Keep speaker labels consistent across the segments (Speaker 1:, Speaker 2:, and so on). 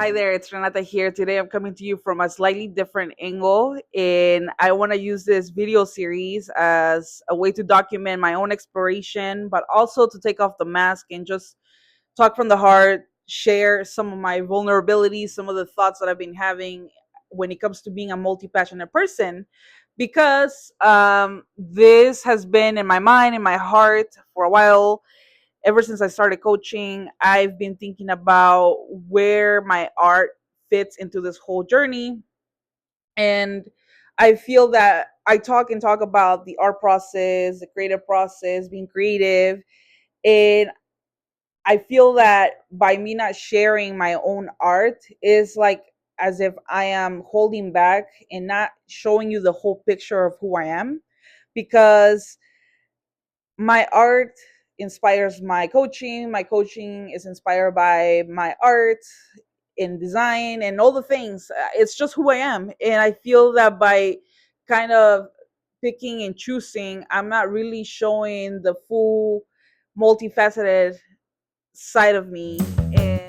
Speaker 1: Hi there, it's Renata here. Today I'm coming to you from a slightly different angle, and I want to use this video series as a way to document my own exploration, but also to take off the mask and just talk from the heart, share some of my vulnerabilities, some of the thoughts that I've been having when it comes to being a multi passionate person. Because this has been in my mind, in my heart for a while ever since I started coaching. I've been thinking about where my art fits into this whole journey. And I feel that I talk and talk about the art process, the creative process, being creative. And I feel that by me not sharing my own art is like as if I am holding back and not showing you the whole picture of who I am, because my art inspires my coaching. My coaching is inspired by my art in design and all the things. It's just who I am. And I feel that by kind of picking and choosing, I'm not really showing the full multifaceted side of me. And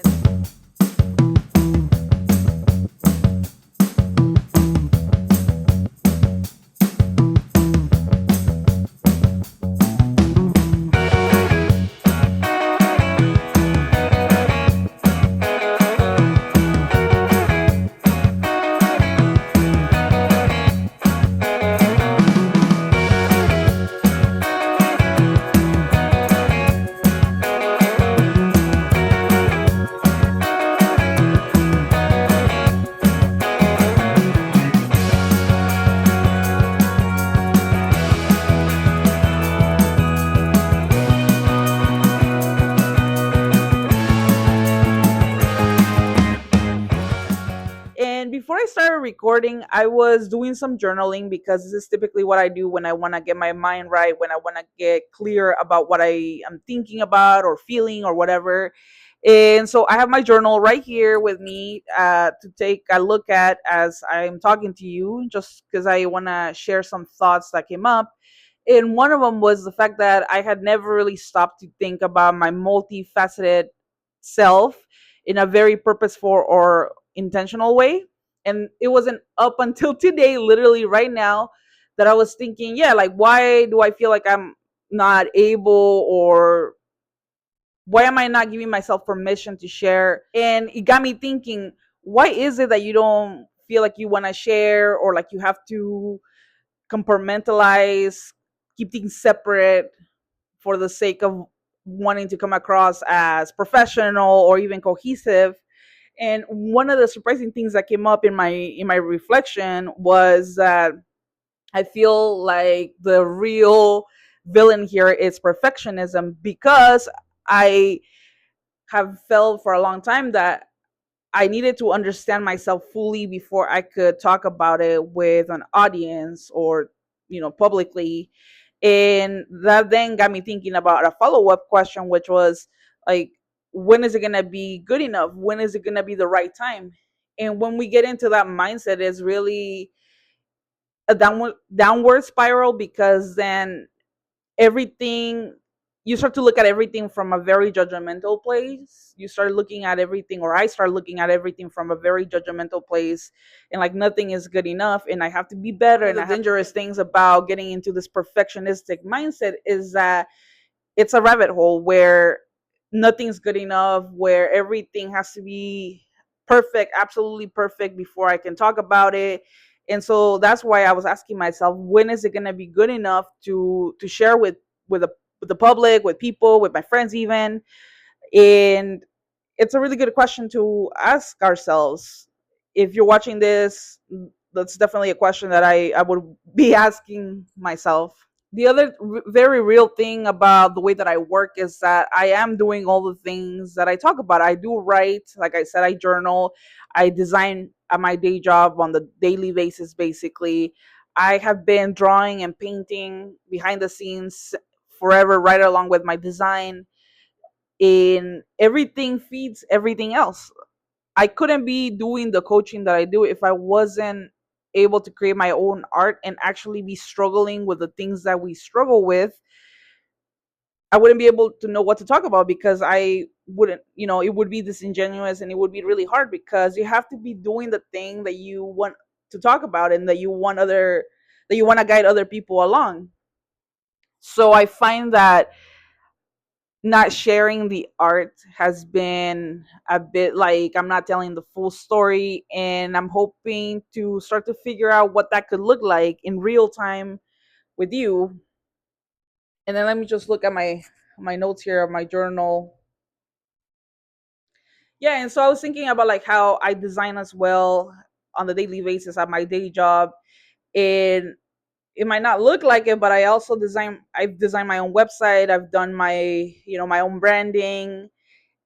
Speaker 1: And before I started recording, I was doing some journaling because this is typically what I do when I want to get my mind right, when I want to get clear about what I am thinking about or feeling or whatever. And so I have my journal right here with me to take a look at as I'm talking to you, just because I want to share some thoughts that came up. And one of them was the fact that I had never really stopped to think about my multifaceted self in a very purposeful or intentional way. And it wasn't up until today, literally right now, that I was thinking, yeah, like, why do I feel like I'm not able, or why am I not giving myself permission to share? And it got me thinking, why is it that you don't feel like you want to share, or like you have to compartmentalize, keep things separate for the sake of wanting to come across as professional or even cohesive? And one of the surprising things that came up in my reflection was that I feel like the real villain here is perfectionism, because I have felt for a long time that I needed to understand myself fully before I could talk about it with an audience or, publicly. And that then got me thinking about a follow up question, which was like, when is it going to be good enough? When is it going to be the right time? And when we get into that mindset, it's really a downward spiral, because then everything, you start to look at everything from a very judgmental place. You start looking at everything, or I start looking at everything from a very judgmental place, and like nothing is good enough and I have to be better. And the dangerous things about getting into this perfectionistic mindset is that it's a rabbit hole where nothing's good enough, where everything has to be perfect, absolutely perfect, before I can talk about it. And so that's why I was asking myself, when is it going to be good enough to share with the public, with people, with my friends even? And it's a really good question to ask ourselves. If you're watching this, that's definitely a question that I would be asking myself. The other very real thing about the way that I work is that I am doing all the things that I talk about. I do write, like I said, I journal, I design at my day job on the daily basis, basically. I have been drawing and painting behind the scenes forever, right along with my design. And everything feeds everything else. I couldn't be doing the coaching that I do if I wasn't able to create my own art and actually be struggling with the things that we struggle with. I wouldn't be able to know what to talk about, because I wouldn't, it would be disingenuous, and it would be really hard because you have to be doing the thing that you want to talk about and that you want to guide other people along. So I find that not sharing the art has been a bit like I'm not telling the full story, and I'm hoping to start to figure out what that could look like in real time with you. And then let me just look at my notes here of my journal. Yeah, and so I was thinking about like how I design as well on the daily basis at my day job. And it might not look like it, but I've designed my own website, I've done my own branding,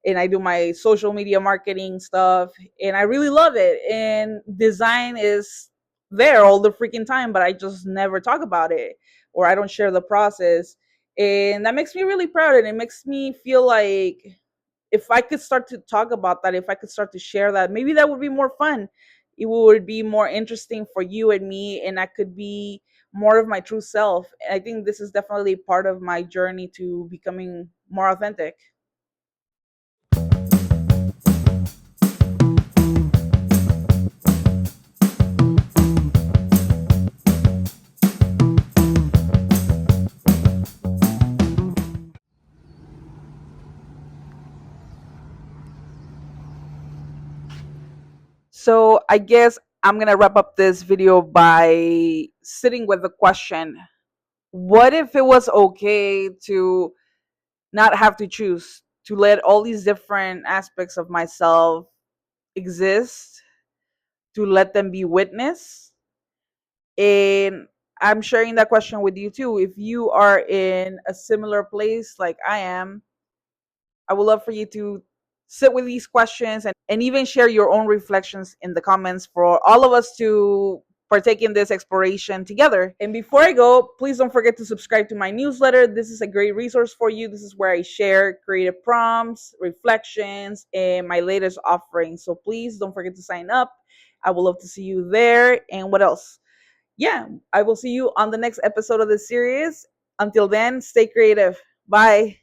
Speaker 1: and I do my social media marketing stuff, and I really love it. And design is there all the freaking time, but I just never talk about it, or I don't share the process. And that makes me really proud, and it makes me feel like if I could start to talk about that, if I could start to share that, maybe that would be more fun. It would be more interesting for you and me, and I could be more of my true self. I think this is definitely part of my journey to becoming more authentic. So I guess I'm gonna wrap up this video by sitting with the question: what if it was okay to not have to choose, to let all these different aspects of myself exist, to let them be witnessed? And I'm sharing that question with you too. If you are in a similar place like I am, I would love for you to sit with these questions and even share your own reflections in the comments for all of us to partake in this exploration together. And before I go, please don't forget to subscribe to my newsletter. This is a great resource for you. This is where I share creative prompts, reflections, and my latest offerings. So please don't forget to sign up. I would love to see you there. And what else? Yeah, I will see you on the next episode of this series. Until then, stay creative. Bye.